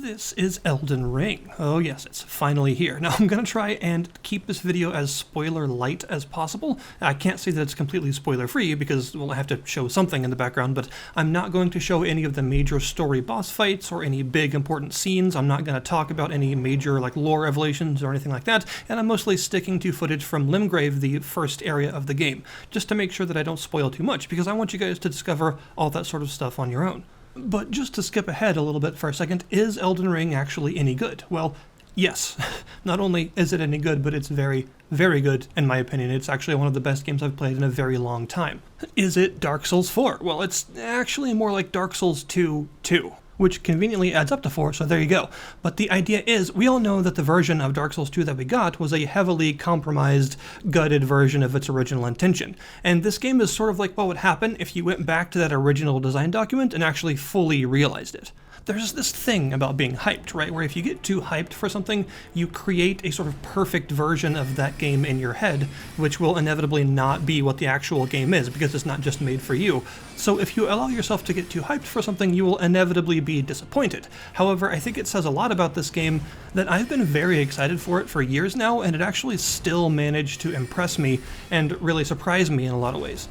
This is Elden Ring. Oh yes, it's finally here. Now I'm going to try and keep this video as spoiler light as possible. I can't say that it's completely spoiler free because I have to show something in the background, but I'm not going to show any of the major story boss fights or any big important scenes. I'm not going to talk about any major lore revelations or anything like that, and I'm mostly sticking to footage from Limgrave, the first area of the game, just to make sure that I don't spoil too much, because I want you guys to discover all that sort of stuff on your own. But just to skip ahead a little bit for a second, is Elden Ring actually any good? Well, yes. Not only is it any good, but it's very, very good, in my opinion. It's actually one of the best games I've played in a very long time. Is it Dark Souls 4? Well, it's actually more like Dark Souls 2, which conveniently adds up to 4, so there you go. But the idea is, we all know that the version of Dark Souls 2 that we got was a heavily compromised, gutted version of its original intention. And this game is sort of like what would happen if you went back to that original design document and actually fully realized it. There's this thing about being hyped, right? Where if you get too hyped for something, you create a sort of perfect version of that game in your head, which will inevitably not be what the actual game is, because it's not just made for you. So if you allow yourself to get too hyped for something, you will inevitably be disappointed. However, I think it says a lot about this game that I've been very excited for it for years now, and it actually still managed to impress me and really surprise me in a lot of ways.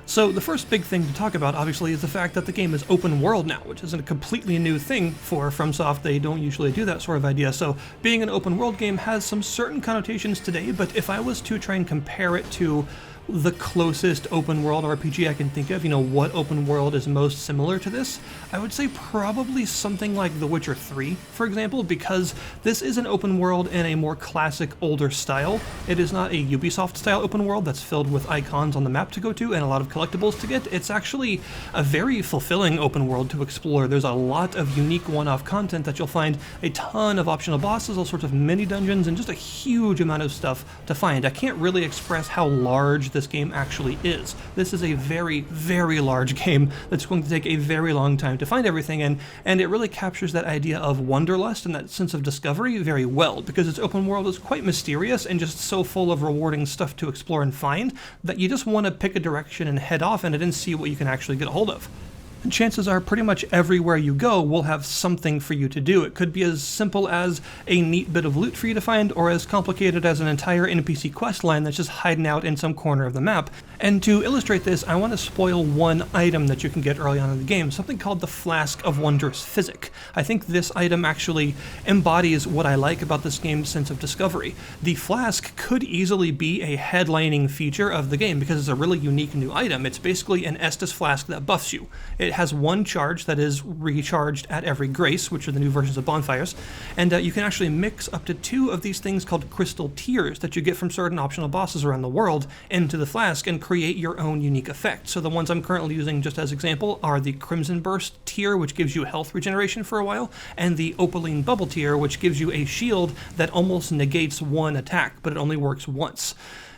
So the first big thing to talk about, obviously, is the fact that the game is open world now, which isn't a completely new thing for FromSoft. They don't usually do that sort of idea. So being an open world game has some certain connotations today, but if I was to try and compare it to the closest open world RPG I can think of, what open world is most similar to this, I would say probably something like The Witcher 3, for example, because this is an open world in a more classic, older style. It is not a Ubisoft-style open world that's filled with icons on the map to go to and a lot of collectibles to get. It's actually a very fulfilling open world to explore. There's a lot of unique one-off content that you'll find, a ton of optional bosses, all sorts of mini-dungeons, and just a huge amount of stuff to find. I can't really express how large this game actually is. This is a very, very large game that's going to take a very long time to find everything in, and it really captures that idea of wanderlust and that sense of discovery very well, because its open world is quite mysterious and just so full of rewarding stuff to explore and find that you just want to pick a direction and head off in it and see what you can actually get a hold of. And chances are pretty much everywhere you go will have something for you to do. It could be as simple as a neat bit of loot for you to find, or as complicated as an entire NPC quest line that's just hiding out in some corner of the map. And to illustrate this, I want to spoil one item that you can get early on in the game, something called the Flask of Wondrous Physic. I think this item actually embodies what I like about this game's sense of discovery. The Flask could easily be a headlining feature of the game because it's a really unique new item. It's basically an Estus flask that buffs you. It has one charge that is recharged at every grace, which are the new versions of bonfires, and you can actually mix up to 2 of these things called crystal tears that you get from certain optional bosses around the world into the flask and create your own unique effect. So the ones I'm currently using just as example are the Crimson Burst tier, which gives you health regeneration for a while, and the Opaline Bubble tier, which gives you a shield that almost negates one attack, but it only works once.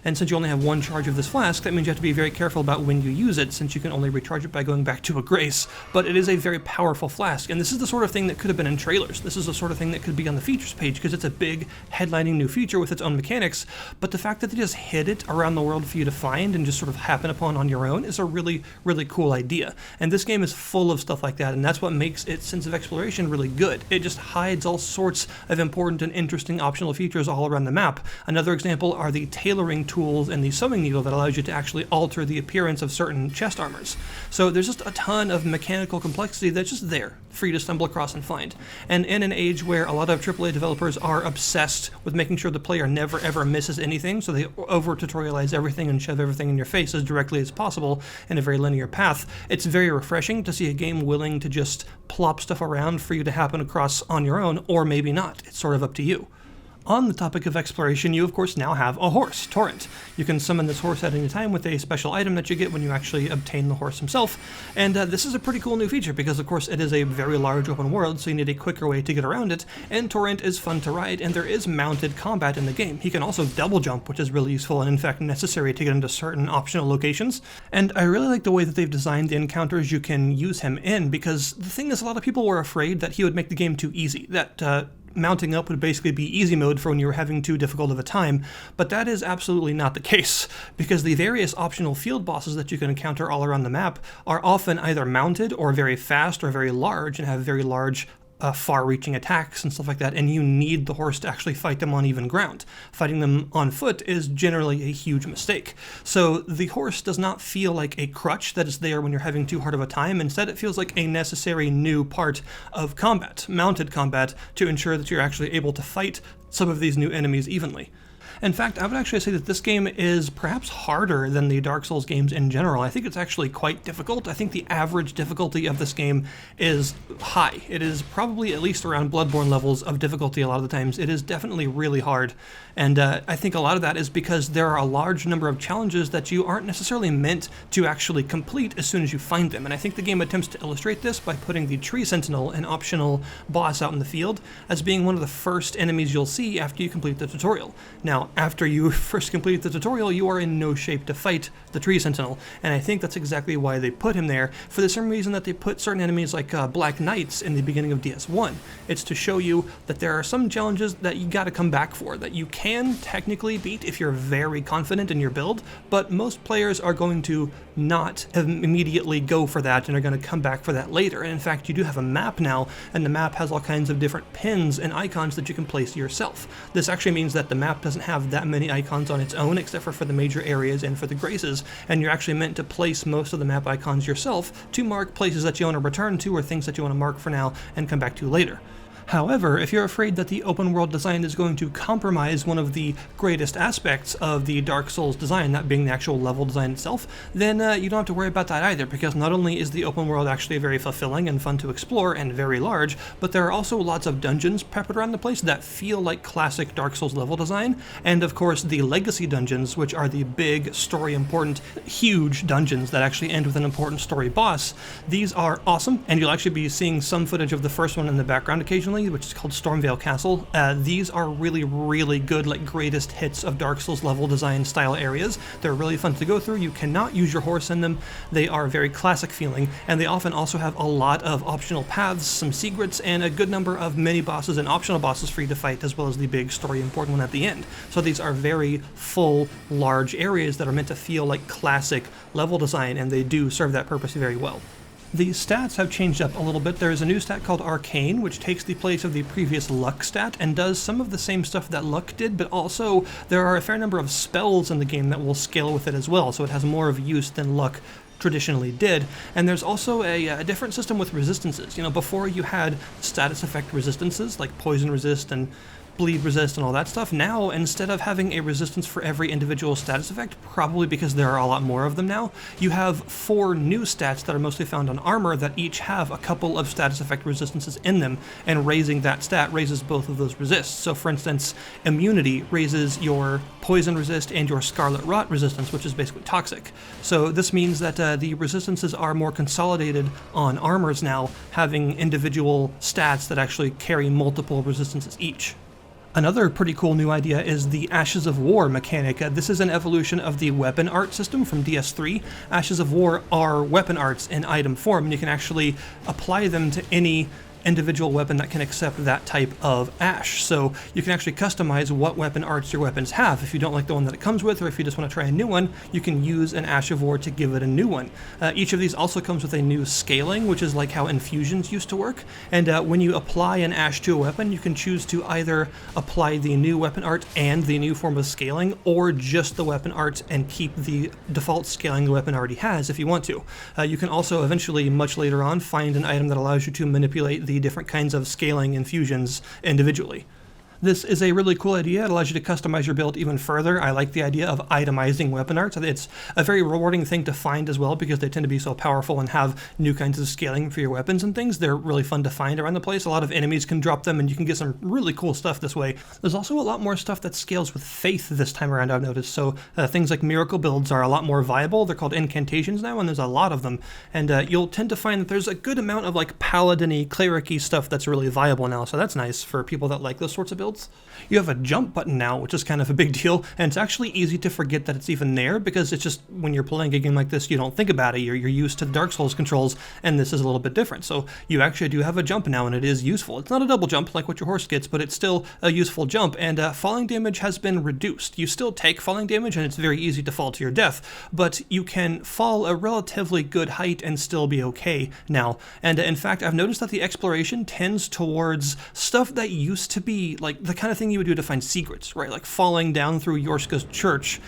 And since you only have one charge of this flask, that means you have to be very careful about when you use it, since you can only recharge it by going back to a grace. But it is a very powerful flask, and this is the sort of thing that could have been in trailers. This is the sort of thing that could be on the features page, because it's a big, headlining new feature with its own mechanics, but the fact that they just hid it around the world for you to find and just sort of happen upon on your own is a really, really cool idea. And this game is full of stuff like that, and that's what makes its sense of exploration really good. It just hides all sorts of important and interesting optional features all around the map. Another example are the tailoring tools and the sewing needle that allows you to actually alter the appearance of certain chest armors. So there's just a ton of mechanical complexity that's just there for you to stumble across and find. And in an age where a lot of AAA developers are obsessed with making sure the player never ever misses anything, so they over-tutorialize everything and shove everything in your face as directly as possible in a very linear path, it's very refreshing to see a game willing to just plop stuff around for you to happen across on your own, or maybe not. It's sort of up to you. On the topic of exploration, you of course now have a horse, Torrent. You can summon this horse at any time with a special item that you get when you actually obtain the horse himself, and this is a pretty cool new feature because of course it is a very large open world, so you need a quicker way to get around it, and Torrent is fun to ride, and there is mounted combat in the game. He can also double jump, which is really useful and in fact necessary to get into certain optional locations, and I really like the way that they've designed the encounters you can use him in, because the thing is, a lot of people were afraid that he would make the game too easy, that mounting up would basically be easy mode for when you were having too difficult of a time, but that is absolutely not the case, because the various optional field bosses that you can encounter all around the map are often either mounted or very fast or very large and have very large far-reaching attacks and stuff like that, and you need the horse to actually fight them on even ground. Fighting them on foot is generally a huge mistake. So the horse does not feel like a crutch that is there when you're having too hard of a time. Instead, it feels like a necessary new part of combat, mounted combat, to ensure that you're actually able to fight some of these new enemies evenly. In fact, I would actually say that this game is perhaps harder than the Dark Souls games in general. I think it's actually quite difficult. I think the average difficulty of this game is high. It is probably at least around Bloodborne levels of difficulty a lot of the times. It is definitely really hard. And I think a lot of that is because there are a large number of challenges that you aren't necessarily meant to actually complete as soon as you find them. And I think the game attempts to illustrate this by putting the Tree Sentinel, an optional boss out in the field, as being one of the first enemies you'll see after you complete the tutorial. Now, after you first complete the tutorial, you are in no shape to fight the Tree Sentinel, and I think that's exactly why they put him there, for the same reason that they put certain enemies like Black Knights in the beginning of DS1. It's to show you that there are some challenges that you gotta come back for, that you can technically beat if you're very confident in your build, but most players are going to not immediately go for that and are going to come back for that later. And in fact, you do have a map now, and the map has all kinds of different pins and icons that you can place yourself. This actually means that the map doesn't have that many icons on its own, except for the major areas and for the graces, and you're actually meant to place most of the map icons yourself to mark places that you want to return to or things that you want to mark for now and come back to later. However, if you're afraid that the open world design is going to compromise one of the greatest aspects of the Dark Souls design, that being the actual level design itself, then you don't have to worry about that either, because not only is the open world actually very fulfilling and fun to explore and very large, but there are also lots of dungeons peppered around the place that feel like classic Dark Souls level design, and of course the legacy dungeons, which are the big, story important, huge dungeons that actually end with an important story boss. These are awesome, and you'll actually be seeing some footage of the first one in the background occasionally, which is called Stormville Castle. These are really, really good, like greatest hits of Dark Souls level design style areas. They're really fun to go through. You cannot use your horse in them. They are very classic feeling, and they often also have a lot of optional paths, some secrets, and a good number of mini bosses and optional bosses for you to fight, as well as the big story important one at the end. So these are very full, large areas that are meant to feel like classic level design, and they do serve that purpose very well. The stats have changed up a little bit. There is a new stat called Arcane, which takes the place of the previous Luck stat and does some of the same stuff that Luck did, but also there are a fair number of spells in the game that will scale with it as well, so it has more of use than Luck traditionally did. And there's also a different system with resistances. You know, before you had status effect resistances like poison resist and bleed resist and all that stuff. Now, instead of having a resistance for every individual status effect, probably because there are a lot more of them now, you have 4 new stats that are mostly found on armor that each have a couple of status effect resistances in them, and raising that stat raises both of those resists. So for instance, immunity raises your poison resist and your scarlet rot resistance, which is basically toxic. So this means that the resistances are more consolidated on armors now, having individual stats that actually carry multiple resistances each. Another pretty cool new idea is the Ashes of War mechanic. This is an evolution of the weapon art system from DS3. Ashes of War are weapon arts in item form, and you can actually apply them to any individual weapon that can accept that type of ash. So you can actually customize what weapon arts your weapons have. If you don't like the one that it comes with, or if you just want to try a new one, you can use an Ash of War to give it a new one. Each of these also comes with a new scaling, which is like how infusions used to work. And when you apply an ash to a weapon, you can choose to either apply the new weapon art and the new form of scaling, or just the weapon art and keep the default scaling the weapon already has if you want to. You can also eventually, much later on, find an item that allows you to manipulate the different kinds of scaling infusions individually. This is a really cool idea. It allows you to customize your build even further. I like the idea of itemizing weapon arts. It's a very rewarding thing to find as well, because they tend to be so powerful and have new kinds of scaling for your weapons and things. They're really fun to find around the place. A lot of enemies can drop them, and you can get some really cool stuff this way. There's also a lot more stuff that scales with faith this time around, I've noticed. So things like miracle builds are a lot more viable. They're called incantations now, and there's a lot of them. And you'll tend to find that there's a good amount of like paladin-y, cleric-y stuff that's really viable now. So that's nice for people that like those sorts of builds. builds. You have a jump button now, which is kind of a big deal, and it's actually easy to forget that it's even there because it's just when you're playing a game like this, you don't think about it. You're used to the Dark Souls controls, and this is a little bit different. So you actually do have a jump now, and it is useful. It's not a double jump like what your horse gets, but it's still a useful jump, and falling damage has been reduced. You still take falling damage, and it's very easy to fall to your death, but you can fall a relatively good height and still be okay now. And in fact, I've noticed that the exploration tends towards stuff that used to be like the kind of thing you would do to find secrets, right? Like falling down through Yorska's church,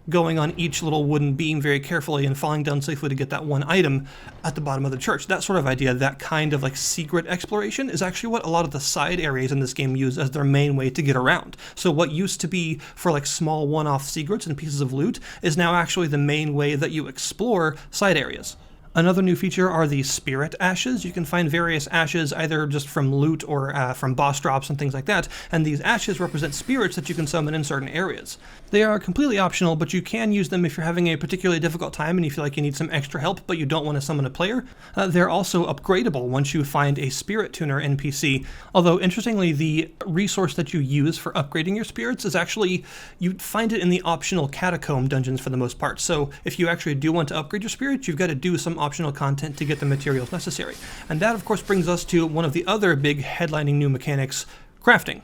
going on each little wooden beam very carefully and falling down safely to get that one item at the bottom of the church. That sort of idea, that kind of like secret exploration is actually what a lot of the side areas in this game use as their main way to get around. So what used to be for like small one-off secrets and pieces of loot is now actually the main way that you explore side areas. Another new feature are the spirit ashes. You can find various ashes either just from loot or from boss drops and things like that, and these ashes represent spirits that you can summon in certain areas. They are completely optional, but you can use them if you're having a particularly difficult time and you feel like you need some extra help, but you don't want to summon a player. They're also upgradable once you find a spirit tuner NPC, although interestingly, the resource that you use for upgrading your spirits is actually, you find it in the optional catacomb dungeons for the most part. So if you actually do want to upgrade your spirit, you've got to do some optional content to get the materials necessary. And that, of course, brings us to one of the other big headlining new mechanics, crafting.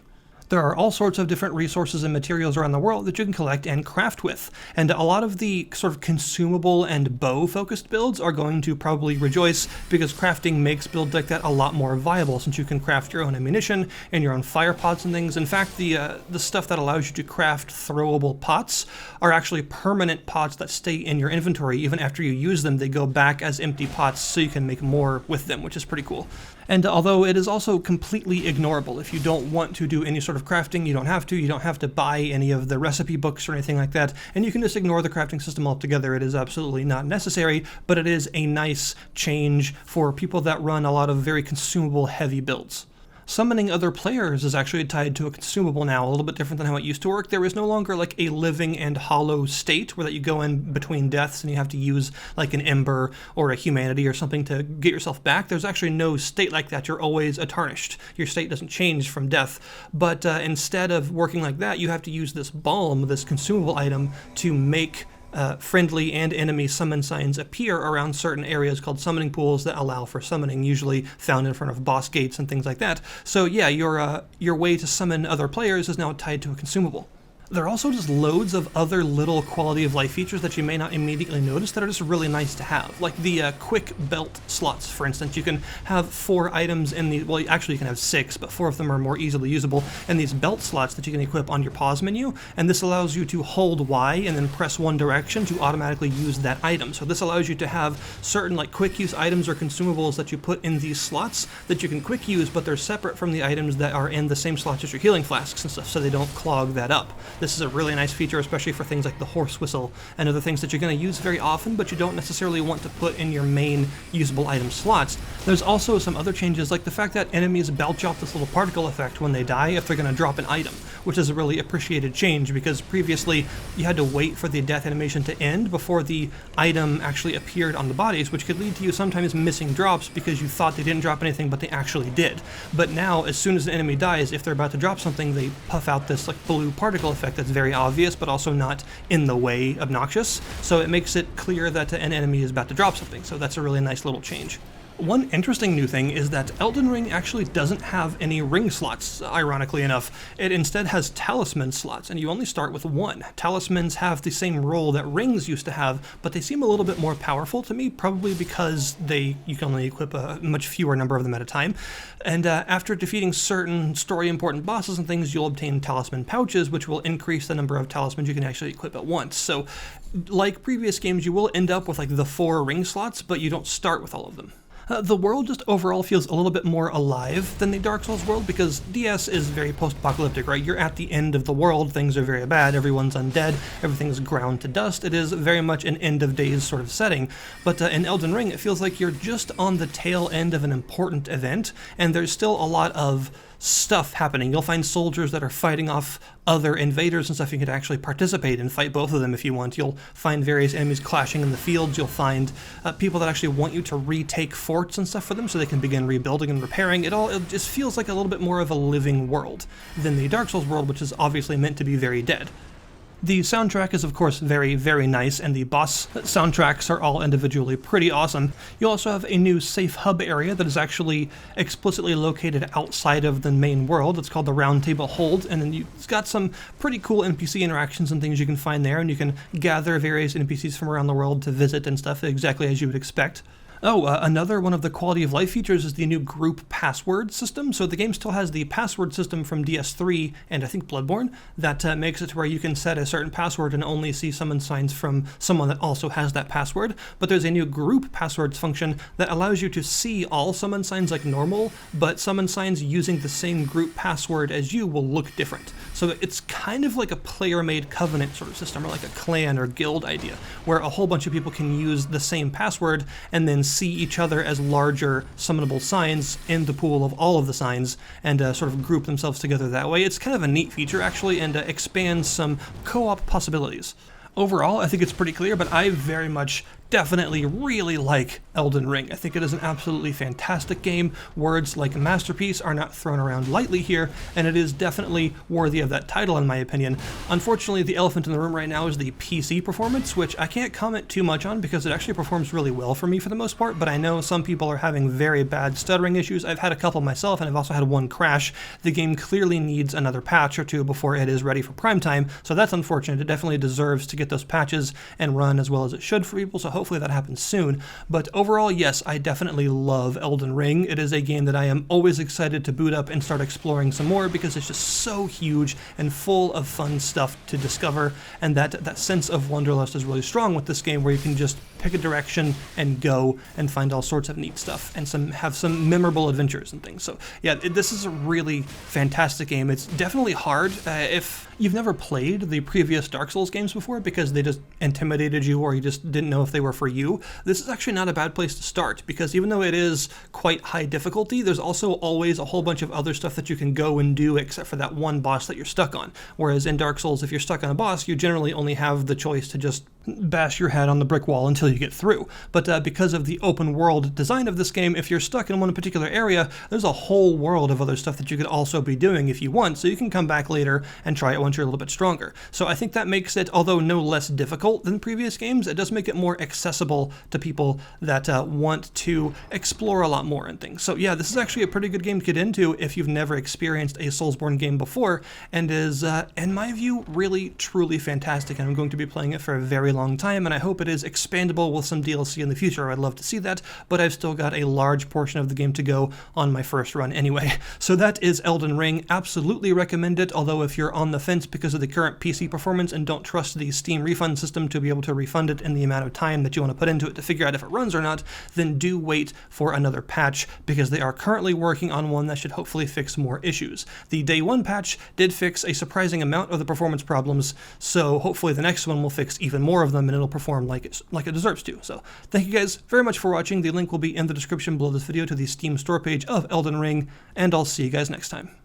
There are all sorts of different resources and materials around the world that you can collect and craft with, and a lot of the sort of consumable and bow-focused builds are going to probably rejoice because crafting makes builds like that a lot more viable since you can craft your own ammunition and your own fire pots and things. In fact, the stuff that allows you to craft throwable pots are actually permanent pots that stay in your inventory. Even after you use them, they go back as empty pots so you can make more with them, which is pretty cool. And although it is also completely ignorable, if you don't want to do any sort of crafting, you don't have to. You don't have to buy any of the recipe books or anything like that, and you can just ignore the crafting system altogether. It is absolutely not necessary, but it is a nice change for people that run a lot of very consumable, heavy builds. Summoning other players is actually tied to a consumable now, a little bit different than how it used to work. There is no longer like a living and hollow state where that you go in between deaths and you have to use like an ember or a humanity or something to get yourself back. There's actually no state like that. You're always a tarnished. Your state doesn't change from death. But instead of working like that, you have to use this balm, this consumable item, to make friendly and enemy summon signs appear around certain areas called summoning pools that allow for summoning, usually found in front of boss gates and things like that. So yeah, your way to summon other players is now tied to a consumable. There are also just loads of other little quality of life features that you may not immediately notice that are just really nice to have. Like the quick belt slots, for instance. You can have 4 items in the, well, actually you can have 6, but 4 of them are more easily usable, and these belt slots that you can equip on your pause menu, and this allows you to hold Y and then press one direction to automatically use that item. So this allows you to have certain like quick use items or consumables that you put in these slots that you can quick use, but they're separate from the items that are in the same slots as your healing flasks and stuff, so they don't clog that up. This is a really nice feature, especially for things like the horse whistle and other things that you're going to use very often, but you don't necessarily want to put in your main usable item slots. There's also some other changes, like the fact that enemies belch out this little particle effect when they die if they're going to drop an item, which is a really appreciated change because previously you had to wait for the death animation to end before the item actually appeared on the bodies, which could lead to you sometimes missing drops because you thought they didn't drop anything, but they actually did. But now, as soon as an enemy dies, if they're about to drop something, they puff out this like blue particle effect that's very obvious, but also not in the way obnoxious. So it makes it clear that an enemy is about to drop something. So that's a really nice little change. One interesting new thing is that Elden Ring actually doesn't have any ring slots, ironically enough. It instead has talisman slots, and you only start with 1. Talismans have the same role that rings used to have, but they seem a little bit more powerful to me, probably because you can only equip a much fewer number of them at a time. And after defeating certain story-important bosses and things, you'll obtain Talisman Pouches, which will increase the number of talismans you can actually equip at once. So, like previous games, you will end up with like the 4 ring slots, but you don't start with all of them. The world just overall feels a little bit more alive than the Dark Souls world because DS is very post-apocalyptic, right? You're at the end of the world, things are very bad, everyone's undead, everything's ground to dust. It is very much an end-of-days sort of setting, but in Elden Ring it feels like you're just on the tail end of an important event, and there's still a lot of stuff happening. You'll find soldiers that are fighting off other invaders and stuff. You can actually participate and fight both of them if you want. You'll find various enemies clashing in the fields. You'll find people that actually want you to retake forts and stuff for them so they can begin rebuilding and repairing. It just feels like a little bit more of a living world than the Dark Souls world, which is obviously meant to be very dead. The soundtrack is of course very, very nice, and the boss soundtracks are all individually pretty awesome. You also have a new safe hub area that is actually explicitly located outside of the main world. It's called the Round Table Hold, and then it's got some pretty cool NPC interactions and things you can find there, and you can gather various NPCs from around the world to visit and stuff exactly as you would expect. Oh, another one of the quality of life features is the new group password system. So the game still has the password system from DS3 and I think Bloodborne that makes it to where you can set a certain password and only see summon signs from someone that also has that password. But there's a new group passwords function that allows you to see all summon signs like normal, but summon signs using the same group password as you will look different. So it's kind of like a player-made covenant sort of system, or like a clan or guild idea, where a whole bunch of people can use the same password and then see each other as larger summonable signs in the pool of all of the signs and sort of group themselves together that way. It's kind of a neat feature actually, and expands some co-op possibilities. Overall, I think it's pretty clear, but I very much definitely really like Elden Ring. I think it is an absolutely fantastic game. Words like masterpiece are not thrown around lightly here, and it is definitely worthy of that title in my opinion. Unfortunately, the elephant in the room right now is the PC performance, which I can't comment too much on because it actually performs really well for me for the most part, but I know some people are having very bad stuttering issues. I've had a couple myself, and I've also had one crash. The game clearly needs another patch or two before it is ready for prime time, so that's unfortunate. It definitely deserves to get those patches and run as well as it should for people, so hopefully that happens soon. But overall, yes, I definitely love Elden Ring. It is a game that I am always excited to boot up and start exploring some more because it's just so huge and full of fun stuff to discover, and that sense of wanderlust is really strong with this game, where you can just pick a direction and go and find all sorts of neat stuff and have some memorable adventures and things. So yeah, this is a really fantastic game. It's definitely hard if you've never played the previous Dark Souls games before because they just intimidated you or you just didn't know if they were for you. This is actually not a bad place to start, because even though it is quite high difficulty, there's also always a whole bunch of other stuff that you can go and do except for that one boss that you're stuck on. Whereas in Dark Souls, if you're stuck on a boss, you generally only have the choice to just bash your head on the brick wall until you get through. But because of the open world design of this game, if you're stuck in one particular area, there's a whole world of other stuff that you could also be doing if you want, so you can come back later and try it once you're a little bit stronger. So I think that makes it, although no less difficult than previous games, it does make it more accessible to people that want to explore a lot more and things. So yeah, this is actually a pretty good game to get into if you've never experienced a Soulsborne game before, and is, in my view, really truly fantastic, and I'm going to be playing it for a very long time, and I hope it is expandable with some DLC in the future. I'd love to see that, but I've still got a large portion of the game to go on my first run anyway. So that is Elden Ring. Absolutely recommend it, although if you're on the fence because of the current PC performance and don't trust the Steam refund system to be able to refund it in the amount of time that you want to put into it to figure out if it runs or not, then do wait for another patch, because they are currently working on one that should hopefully fix more issues. The Day 1 patch did fix a surprising amount of the performance problems, so hopefully the next one will fix even more of them and it'll perform like it deserves to. So thank you guys very much for watching. The link will be in the description below this video to the Steam store page of Elden Ring, and I'll see you guys next time.